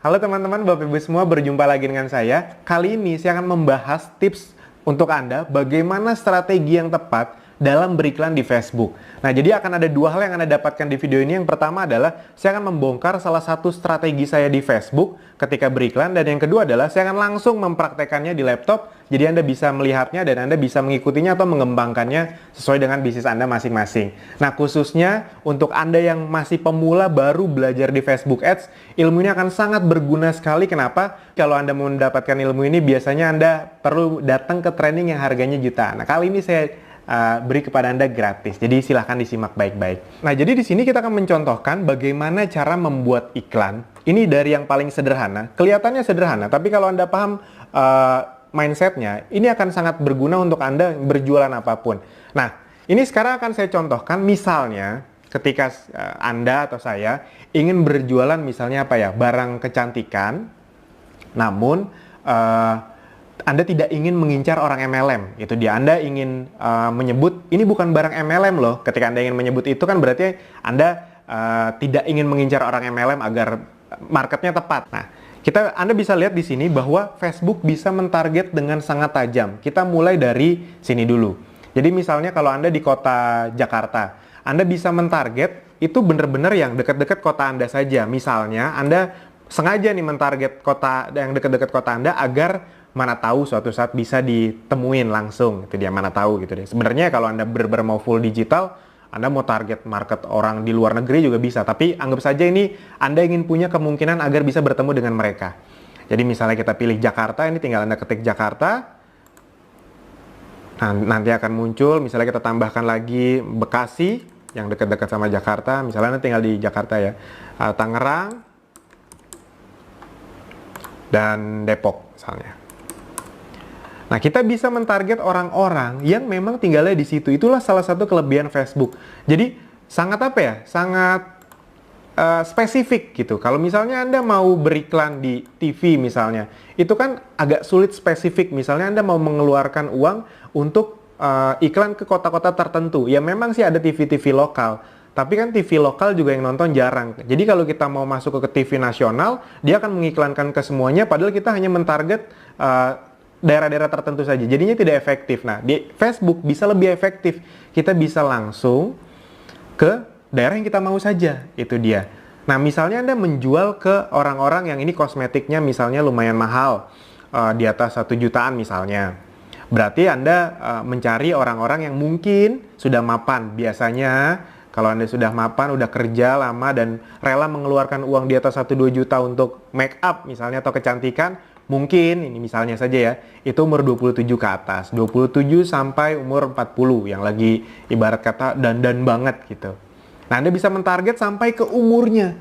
Halo teman-teman, Bapak Ibu semua, berjumpa lagi dengan saya. Kali ini saya akan membahas tips untuk Anda bagaimana strategi yang tepat dalam beriklan di Facebook. Nah, jadi akan ada dua hal yang Anda dapatkan di video ini. Yang pertama adalah saya akan membongkar salah satu strategi saya di Facebook ketika beriklan, dan yang kedua adalah saya akan langsung mempraktekannya di laptop. Jadi Anda bisa melihatnya dan Anda bisa mengikutinya atau mengembangkannya sesuai dengan bisnis Anda masing-masing. Nah, khususnya untuk Anda yang masih pemula baru belajar di Facebook Ads, ilmu ini akan sangat berguna sekali. Kenapa? Kalau Anda mau mendapatkan ilmu ini, biasanya Anda perlu datang ke training yang harganya jutaan. Nah, kali ini saya beri kepada Anda gratis. Jadi silahkan disimak baik-baik. Nah, jadi di sini kita akan mencontohkan bagaimana cara membuat iklan. Ini dari yang paling sederhana. Kelihatannya sederhana, tapi kalau Anda paham mindsetnya, ini akan sangat berguna untuk Anda berjualan apapun. Nah, ini sekarang akan saya contohkan. Misalnya, ketika Anda atau saya ingin berjualan misalnya apa ya, barang kecantikan, namun Anda tidak ingin mengincar orang MLM. Itu dia, Anda ingin menyebut ini bukan barang MLM loh. Ketika Anda ingin menyebut itu kan berarti Anda tidak ingin mengincar orang MLM agar marketnya tepat. Nah, Anda bisa lihat di sini bahwa Facebook bisa mentarget dengan sangat tajam. Kita mulai dari sini dulu. Jadi misalnya kalau Anda di kota Jakarta, Anda bisa mentarget itu benar-benar yang dekat-dekat kota Anda saja. Misalnya Anda sengaja nih mentarget kota yang dekat-dekat kota Anda agar mana tahu suatu saat bisa ditemuin langsung. Itu dia, mana tahu gitu deh. Sebenarnya kalau Anda benar-benar mau full digital, Anda mau target market orang di luar negeri juga bisa. Tapi anggap saja ini Anda ingin punya kemungkinan agar bisa bertemu dengan mereka. Jadi misalnya kita pilih Jakarta, ini tinggal Anda ketik Jakarta. Nah, nanti akan muncul, misalnya kita tambahkan lagi Bekasi, yang dekat-dekat sama Jakarta. Misalnya Anda tinggal di Jakarta ya. Tangerang, dan Depok misalnya. Nah, kita bisa mentarget orang-orang yang memang tinggalnya di situ. Itulah salah satu kelebihan Facebook. Jadi, sangat apa ya? Sangat spesifik gitu. Kalau misalnya Anda mau beriklan di TV misalnya, itu kan agak sulit spesifik. Misalnya Anda mau mengeluarkan uang untuk iklan ke kota-kota tertentu. Ya memang sih ada TV-TV lokal. Tapi kan TV lokal juga yang nonton jarang. Jadi kalau kita mau masuk ke TV nasional, dia akan mengiklankan ke semuanya, padahal kita hanya mentarget daerah-daerah tertentu saja. Jadinya tidak efektif. Nah, di Facebook bisa lebih efektif. Kita bisa langsung ke daerah yang kita mau saja. Itu dia. Nah, misalnya Anda menjual ke orang-orang yang ini kosmetiknya misalnya lumayan mahal. Di atas 1 jutaan misalnya. Berarti Anda mencari orang-orang yang mungkin sudah mapan. Biasanya kalau Anda sudah mapan, udah kerja lama dan rela mengeluarkan uang di atas 1-2 juta untuk make up misalnya atau kecantikan, mungkin, ini misalnya saja ya, itu umur 27 ke atas. 27 sampai umur 40 yang lagi ibarat kata dandan banget gitu. Nah, Anda bisa mentarget sampai ke umurnya.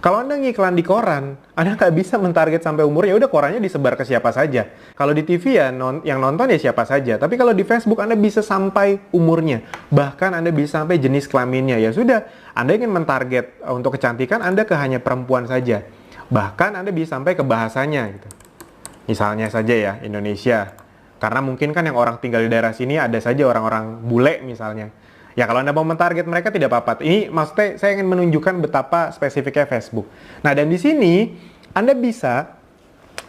Kalau Anda ngiklan di koran, Anda nggak bisa mentarget sampai umurnya, udah korannya disebar ke siapa saja. Kalau di TV ya, yang nonton ya siapa saja. Tapi kalau di Facebook Anda bisa sampai umurnya. Bahkan Anda bisa sampai jenis kelaminnya. Ya sudah, Anda ingin mentarget untuk kecantikan, Anda ke hanya perempuan saja. Bahkan Anda bisa sampai ke bahasanya gitu. Misalnya saja ya, Indonesia. Karena mungkin kan yang orang tinggal di daerah sini ada saja orang-orang bule misalnya. Ya kalau Anda mau mentarget mereka tidak apa-apa. Ini maksudnya saya ingin menunjukkan betapa spesifiknya Facebook. Nah, dan di sini Anda bisa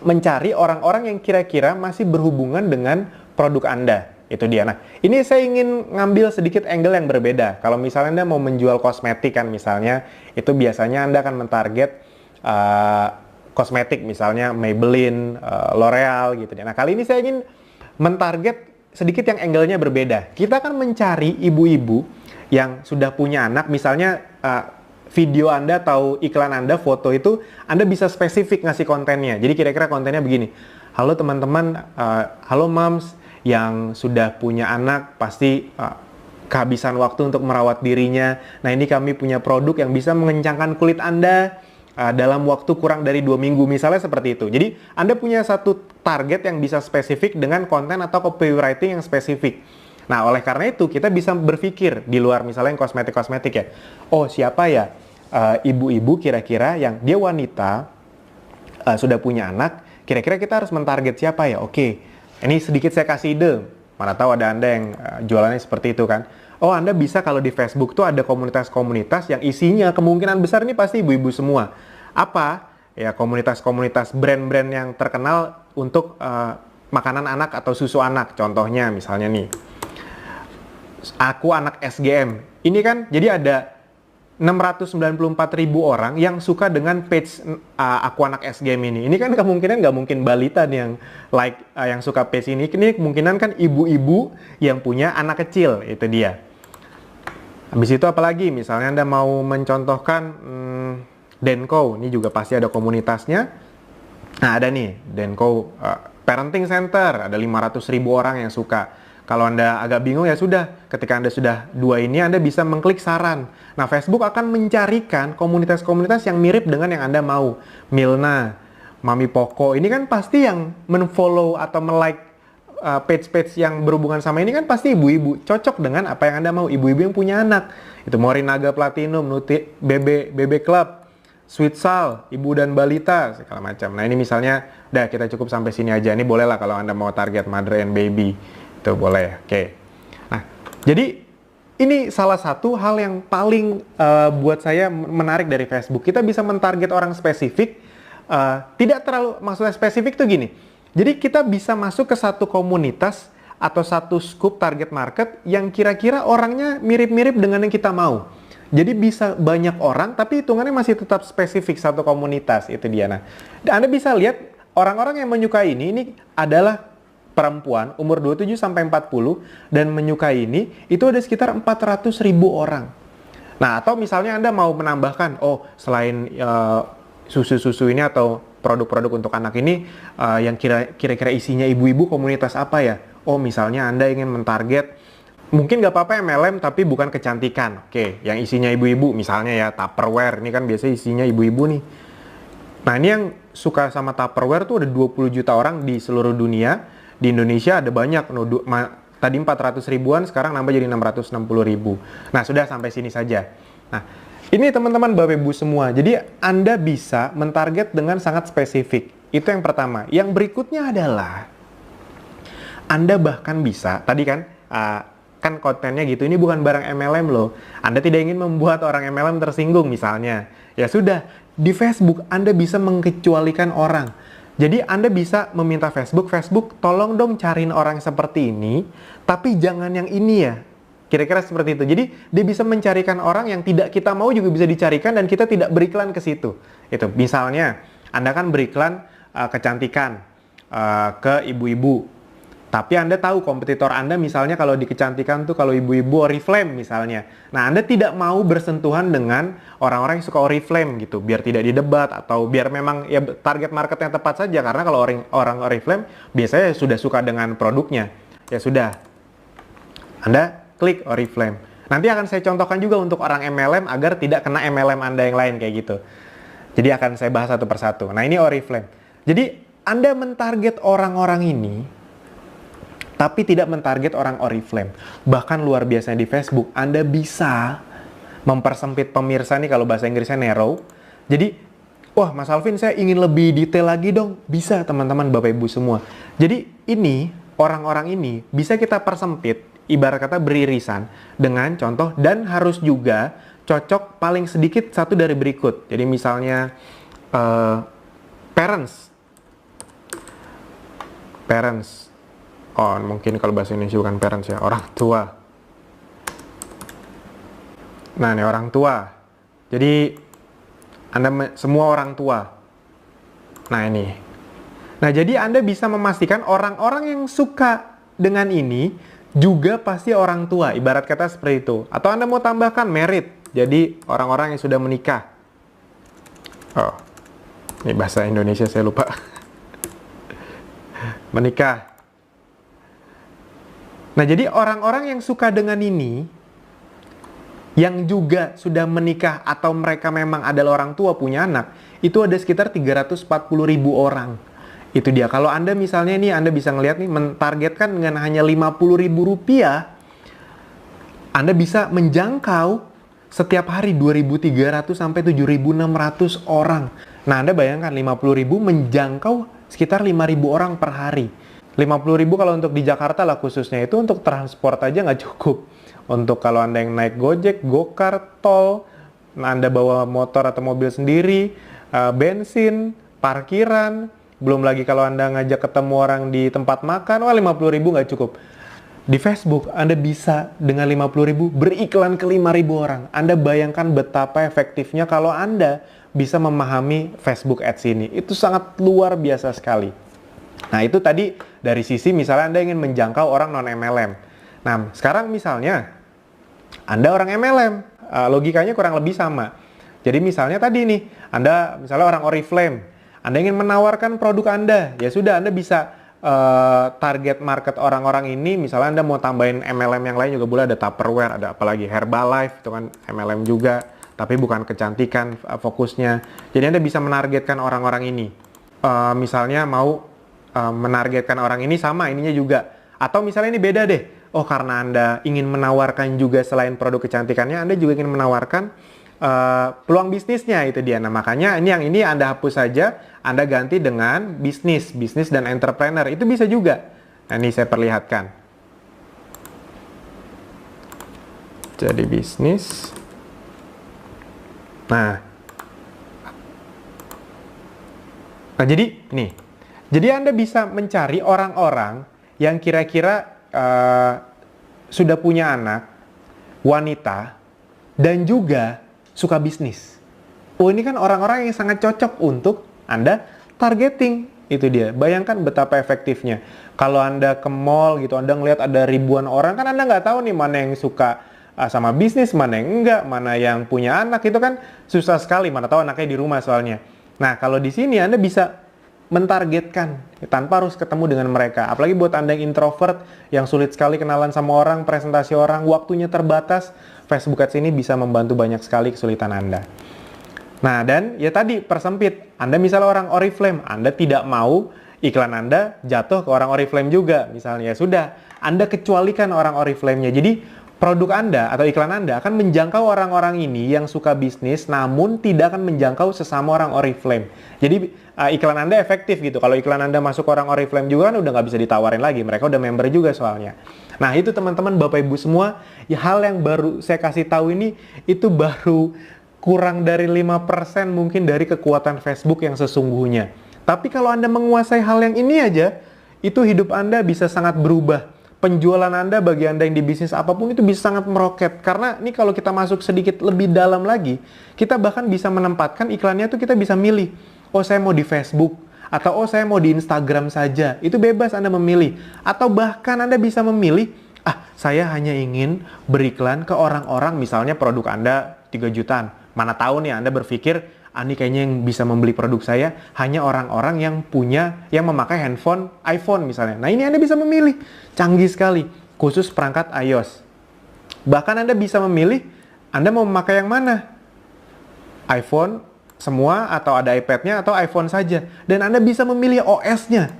mencari orang-orang yang kira-kira masih berhubungan dengan produk Anda. Itu dia. Nah, ini saya ingin ngambil sedikit angle yang berbeda. Kalau misalnya Anda mau menjual kosmetik kan misalnya, itu biasanya Anda akan mentarget kosmetik misalnya Maybelline, L'Oreal gitu. Nah, kali ini saya ingin mentarget sedikit yang angle-nya berbeda. Kita akan mencari ibu-ibu yang sudah punya anak, misalnya video Anda atau iklan Anda, foto itu Anda bisa spesifik ngasih kontennya. Jadi kira-kira kontennya begini. Halo teman-teman, halo moms yang sudah punya anak, pasti kehabisan waktu untuk merawat dirinya. Nah, ini kami punya produk yang bisa mengencangkan kulit Anda dalam waktu kurang dari 2 minggu, misalnya seperti itu. Jadi Anda punya satu target yang bisa spesifik dengan konten atau copywriting yang spesifik. Nah, oleh karena itu kita bisa berpikir di luar misalnya yang kosmetik-kosmetik ya. Oh, siapa ya ibu-ibu kira-kira yang dia wanita, sudah punya anak, kira-kira kita harus mentarget siapa ya? Oke, ini sedikit saya kasih ide. Mana tahu ada Anda yang jualannya seperti itu kan. Oh, Anda bisa kalau di Facebook tuh ada komunitas-komunitas yang isinya kemungkinan besar ini pasti ibu-ibu semua. Apa? ya komunitas-komunitas brand-brand yang terkenal untuk makanan anak atau susu anak. Contohnya misalnya nih, aku anak SGM. Ini kan jadi ada 694.000 orang yang suka dengan page aku anak SGM ini. Ini kan kemungkinan nggak mungkin balita nih yang yang suka page ini. Ini kemungkinan kan ibu-ibu yang punya anak kecil, itu dia. Habis itu apalagi, misalnya Anda mau mencontohkan Denko, ini juga pasti ada komunitasnya. Nah ada nih, Denko Parenting Center, ada 500.000 orang yang suka. Kalau Anda agak bingung ya sudah, ketika Anda sudah dua ini, Anda bisa mengklik saran. Nah, Facebook akan mencarikan komunitas-komunitas yang mirip dengan yang Anda mau. Milna, Mami Poko, ini kan pasti yang men-follow atau me-like page-page yang berhubungan sama ini kan pasti ibu-ibu. Cocok dengan apa yang Anda mau, ibu-ibu yang punya anak. Itu Morinaga Platinum, BB Club, Sweet Sal, Ibu dan Balita, segala macam. Nah, ini misalnya, udah kita cukup sampai sini aja. Ini boleh lah kalau Anda mau target mother and baby. Itu boleh, oke. Nah, jadi ini salah satu hal yang paling buat saya menarik dari Facebook. Kita bisa mentarget orang spesifik, tidak terlalu, maksudnya spesifik tuh gini. Jadi kita bisa masuk ke satu komunitas atau satu scope target market yang kira-kira orangnya mirip-mirip dengan yang kita mau. Jadi bisa banyak orang, tapi hitungannya masih tetap spesifik satu komunitas, itu dia. Nah, Anda bisa lihat orang-orang yang menyukai ini adalah perempuan umur 27 sampai 40 dan menyukai ini itu ada sekitar 400.000 orang. Nah, atau misalnya Anda mau menambahkan, oh selain susu-susu ini atau produk-produk untuk anak ini yang kira-kira isinya ibu-ibu, komunitas apa ya? Oh misalnya Anda ingin mentarget, mungkin nggak apa-apa MLM tapi bukan kecantikan. Oke, yang isinya ibu-ibu misalnya ya Tupperware, ini kan biasanya isinya ibu-ibu nih. Nah, ini yang suka sama Tupperware tuh ada 20 juta orang di seluruh dunia. Di Indonesia ada banyak, tadi 400 ribuan, sekarang nambah jadi 660 ribu. Nah, sudah sampai sini saja. Nah, ini teman-teman Bapak Ibu semua, jadi Anda bisa mentarget dengan sangat spesifik. Itu yang pertama. Yang berikutnya adalah, Anda bahkan bisa, tadi kan, kan kontennya gitu, ini bukan barang MLM loh. Anda tidak ingin membuat orang MLM tersinggung misalnya. Ya sudah, di Facebook Anda bisa mengecualikan orang. Jadi Anda bisa meminta Facebook, tolong dong cariin orang seperti ini, tapi jangan yang ini ya. Kira-kira seperti itu. Jadi dia bisa mencarikan orang yang tidak kita mau juga bisa dicarikan dan kita tidak beriklan ke situ. Itu misalnya Anda kan beriklan kecantikan ke ibu-ibu. Tapi Anda tahu kompetitor Anda misalnya kalau di kecantikan tuh kalau ibu-ibu Oriflame misalnya. Nah, Anda tidak mau bersentuhan dengan orang-orang yang suka Oriflame gitu, biar tidak didebat atau biar memang ya target market yang tepat saja, karena kalau orang Oriflame biasanya sudah suka dengan produknya. Ya sudah. Anda klik Oriflame. Nanti akan saya contohkan juga untuk orang MLM agar tidak kena MLM Anda yang lain kayak gitu. Jadi akan saya bahas satu persatu. Nah, ini Oriflame. Jadi Anda mentarget orang-orang ini tapi tidak mentarget orang Oriflame. Bahkan luar biasanya di Facebook, Anda bisa mempersempit pemirsa nih, kalau bahasa Inggrisnya narrow. Jadi, wah Mas Alvin saya ingin lebih detail lagi dong. Bisa teman-teman Bapak Ibu semua. Jadi ini, orang-orang ini bisa kita persempit, ibarat kata beririsan dengan contoh, dan harus juga cocok paling sedikit satu dari berikut. Jadi misalnya, parents. Oh, mungkin kalau bahasa Indonesia bukan parents ya, orang tua. Nah, ini orang tua. Jadi, Anda semua orang tua. Nah, ini. Nah, jadi Anda bisa memastikan orang-orang yang suka dengan ini juga pasti orang tua, ibarat kata seperti itu. Atau Anda mau tambahkan married, jadi orang-orang yang sudah menikah. Oh, ini bahasa Indonesia saya lupa. Menikah. Nah, jadi orang-orang yang suka dengan ini, yang juga sudah menikah atau mereka memang adalah orang tua punya anak, itu ada sekitar 340.000 orang. Itu dia. Kalau Anda misalnya ini, Anda bisa ngelihat nih, mentargetkan dengan hanya Rp50.000, Anda bisa menjangkau setiap hari 2.300 sampai 7.600 orang. Nah, Anda bayangkan 50.000 menjangkau sekitar 5.000 orang per hari. 50.000 kalau untuk di Jakarta lah khususnya, itu untuk transport aja nggak cukup. Untuk kalau Anda yang naik Gojek, Gokar, tol, Anda bawa motor atau mobil sendiri, bensin, parkiran, belum lagi kalau Anda ngajak ketemu orang di tempat makan, wah 50.000 nggak cukup. Di Facebook, Anda bisa dengan 50.000 beriklan ke 5.000 orang. Anda bayangkan betapa efektifnya kalau Anda bisa memahami Facebook Ads ini. Itu sangat luar biasa sekali. Nah, itu tadi dari sisi misalnya Anda ingin menjangkau orang non-MLM. Nah, sekarang misalnya Anda orang MLM, logikanya kurang lebih sama. Jadi misalnya tadi nih, Anda misalnya orang Oriflame, Anda ingin menawarkan produk Anda, ya sudah Anda bisa target market orang-orang ini, misalnya Anda mau tambahin MLM yang lain juga boleh, ada Tupperware, ada apalagi Herbalife, itu kan MLM juga, tapi bukan kecantikan fokusnya. Jadi Anda bisa menargetkan orang-orang ini. Misalnya mau menargetkan orang ini sama ininya juga. Atau misalnya ini beda deh. Oh, karena Anda ingin menawarkan juga selain produk kecantikannya, Anda juga ingin menawarkan peluang bisnisnya, itu dia. Nah, makanya ini Anda hapus saja, Anda ganti dengan bisnis dan entrepreneur. Itu bisa juga. Nah, ini saya perlihatkan. Jadi bisnis. Nah, jadi nih. Jadi Anda bisa mencari orang-orang yang kira-kira sudah punya anak, wanita, dan juga suka bisnis. Oh, ini kan orang-orang yang sangat cocok untuk Anda targeting. Itu dia. Bayangkan betapa efektifnya. Kalau Anda ke mall gitu, Anda ngelihat ada ribuan orang, kan Anda nggak tahu nih mana yang suka sama bisnis, mana yang enggak, mana yang punya anak. Itu kan susah sekali, mana tahu anaknya di rumah soalnya. Nah, kalau di sini Anda bisa mentargetkan tanpa harus ketemu dengan mereka. Apalagi buat Anda yang introvert, yang sulit sekali kenalan sama orang, presentasi orang, waktunya terbatas, Facebook Ads ini bisa membantu banyak sekali kesulitan Anda. Nah, dan ya tadi persempit. Anda misalnya orang Oriflame, Anda tidak mau iklan Anda jatuh ke orang Oriflame juga. Misalnya, ya sudah, Anda kecualikan orang Oriflame-nya. Jadi, produk Anda atau iklan Anda akan menjangkau orang-orang ini yang suka bisnis, namun tidak akan menjangkau sesama orang Oriflame. Jadi iklan Anda efektif gitu. Kalau iklan Anda masuk orang Oriflame juga kan udah nggak bisa ditawarin lagi. Mereka udah member juga soalnya. Nah, itu teman-teman, Bapak Ibu semua, ya, hal yang baru saya kasih tahu ini, itu baru kurang dari 5% mungkin dari kekuatan Facebook yang sesungguhnya. Tapi kalau Anda menguasai hal yang ini aja, itu hidup Anda bisa sangat berubah. Penjualan Anda bagi Anda yang di bisnis apapun itu bisa sangat meroket. Karena ini kalau kita masuk sedikit lebih dalam lagi, kita bahkan bisa menempatkan iklannya tuh kita bisa milih. Oh, saya mau di Facebook. Atau oh, saya mau di Instagram saja. Itu bebas Anda memilih. Atau bahkan Anda bisa memilih, saya hanya ingin beriklan ke orang-orang, misalnya produk Anda 3 jutaan. Mana tahu nih Anda berpikir, ini kayaknya yang bisa membeli produk saya hanya orang-orang yang memakai handphone iPhone misalnya. Nah, ini Anda bisa memilih. Canggih sekali. Khusus perangkat iOS. Bahkan Anda bisa memilih, Anda mau memakai yang mana? iPhone semua, atau ada iPad-nya, atau iPhone saja. Dan Anda bisa memilih OS-nya.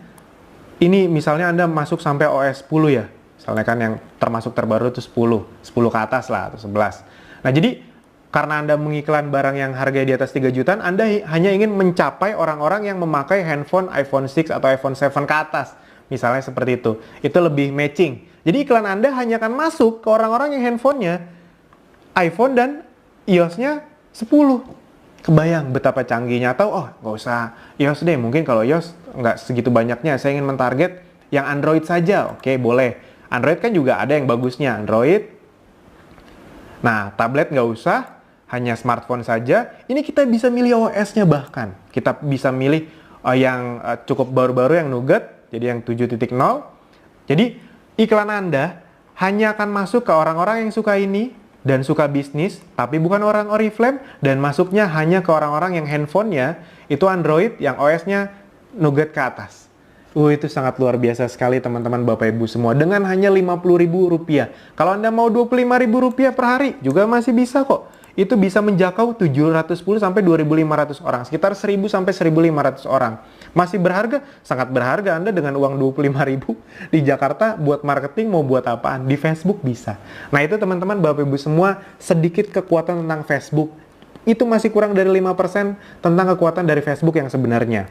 Ini misalnya Anda masuk sampai OS 10 ya. Misalnya kan yang termasuk terbaru itu 10 ke atas lah, atau 11. Nah, jadi karena Anda mengiklan barang yang harganya di atas 3 jutaan, Anda hanya ingin mencapai orang-orang yang memakai handphone iPhone 6 atau iPhone 7 ke atas. Misalnya seperti itu. Itu lebih matching. Jadi iklan Anda hanya akan masuk ke orang-orang yang handphonenya iPhone dan iOS-nya 10. Kebayang betapa canggihnya. Atau, nggak usah iOS deh. Mungkin kalau iOS nggak segitu banyaknya. Saya ingin mentarget yang Android saja. Oke, boleh. Android kan juga ada yang bagusnya. Android. Nah, tablet nggak usah. Hanya smartphone saja. Ini kita bisa milih OS-nya bahkan. Kita bisa milih yang cukup baru-baru, yang Nougat. Jadi yang 7.0. Jadi iklan Anda hanya akan masuk ke orang-orang yang suka ini dan suka bisnis, tapi bukan orang Oriflame, dan masuknya hanya ke orang-orang yang handphonenya itu Android, yang OS-nya Nougat ke atas. Itu sangat luar biasa sekali teman-teman, Bapak Ibu semua. Dengan hanya Rp50.000. Kalau Anda mau Rp25.000 per hari, juga masih bisa kok. Itu bisa menjangkau 710 sampai 2.500 orang. Sekitar 1.000 sampai 1.500 orang. Masih berharga? Sangat berharga. Anda dengan uang 25.000 di Jakarta buat marketing mau buat apaan? Di Facebook bisa. Nah, itu teman-teman, Bapak Ibu semua, sedikit kekuatan tentang Facebook. Itu masih kurang dari 5% tentang kekuatan dari Facebook yang sebenarnya.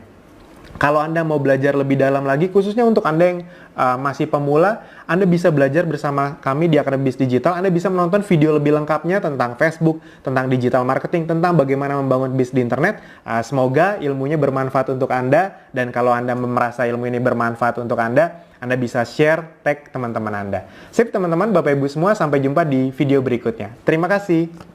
Kalau Anda mau belajar lebih dalam lagi, khususnya untuk Anda yang masih pemula, Anda bisa belajar bersama kami di Akademi Bisnis Digital. Anda bisa menonton video lebih lengkapnya tentang Facebook, tentang digital marketing, tentang bagaimana membangun bisnis di internet. Semoga ilmunya bermanfaat untuk Anda, dan kalau Anda merasa ilmu ini bermanfaat untuk Anda bisa share, tag teman-teman Anda. Sip teman-teman, Bapak Ibu semua, sampai jumpa di video berikutnya. Terima kasih.